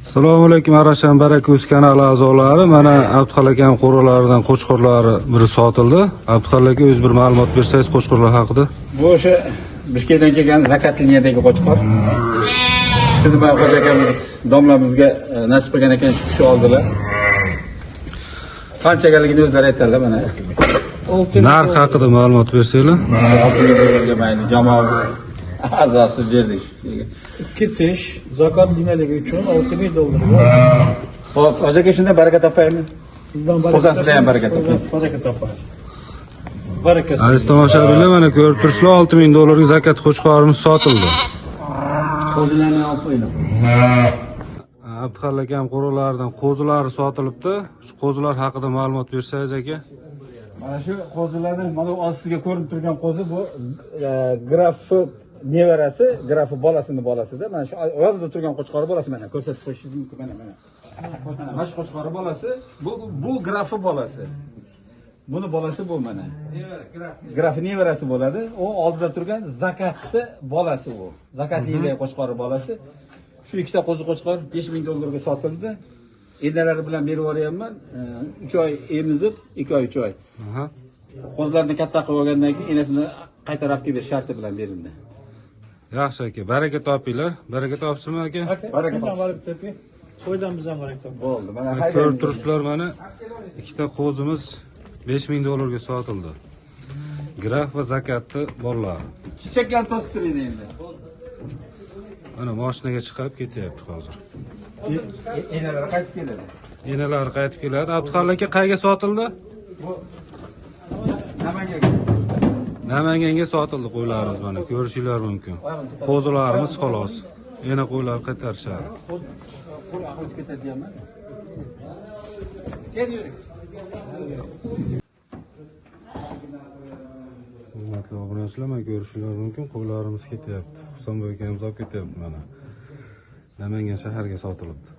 Assalomu alaykum Arashan Barako'z kanali a'zolari. Mana Abduxol akam qo'ralaridan qo'chqorlari biri sotildi. Abduxol aka o'z bir ma'lumot bersangiz qo'chqorlar haqida. Bu o'sha Bishkekdan kelgan zakat liniyadagi qo'chqor. Shuni mana xo'ja akamiz domlamizga nasib qilgan ekan shu kishi oldilar. Qanchagaligini o'zlari aytadilar mana. Narx haqida ma'lumot bersanglar. 6 dollarga mayli jamoa a'zosi berdik. İki tiş zakat liniyaligi uchun 6000 dollar. Xo'p, xo'ja aka shunda baraka topaymi? Qo'zasida ham baraka toping. Baraka topar. Barakasi. Aziz tomoshabinlar, mana ko'rib turibsizlar, 6000 dollarga zakat qo'chqorimiz sotildi. Qo'zilarni olib qo'ying. Abduxol akam qo'ralaridan qo'zilari sotilibdi. Shu qo'zilar haqida ma'lumot bersangiz aka. Mana shu qo'zilarni mana ostiga ko'rinib turgan qo'zi bu grafi nevarasi, grafi bolasida. Mana shu oyoqda turgan qo'chqori bolasi mana ko'rsatib qo'yishingiz mumkin mana. Mana shu qo'chqori bolasi, bu grafi bolasi. Buni bolasi bu mana. Grafi nevarasi bo'ladi. U oldida turgan zakatni bolasi u. Zakatli qo'chqori bolasi. Shu ikkita qo'zi qo'chqor 5000 dollarga sotildi. Enalari bilan berib yuboryapman. 3 oy emizib, 2 oy 3 oy. Qo'zlarni katta qilib olgandan keyin enasini qaytarib olib berish sharti bilan berildi. Yaxshi aka, baraka topinglar. Baraka topsinmi aka? Baraka toping. Qo'ydan biz ham baraka toping. Bo'ldi. Mana Ko'rib turibsizlar, mana ikkita qo'zimiz 5000 dollarga sotildi. Graf va zakatni bolalari. Chichakkan to'sib turadi endi. Mana mashinaga chiqib ketyapti hozir. Enalar qaytib keladi. Enalar qaytib keladi. Abduxol aka qayga sotildi? Bu Namangaga. Namanganga sotildi qo'ylarimiz, mana ko'rishingiz mumkin. Qo'zilarimiz xolos. Yana qo'ylar qaytarishadi. Qo'l aqlib ketadi deyman. Kel yuring. Hurmatli obunachilar, mana ko'rishingiz mumkin, qo'ylarimiz ketyapti. Husanboy akamiz olib ketyapti mana. Namangan shaharga sotilibdi.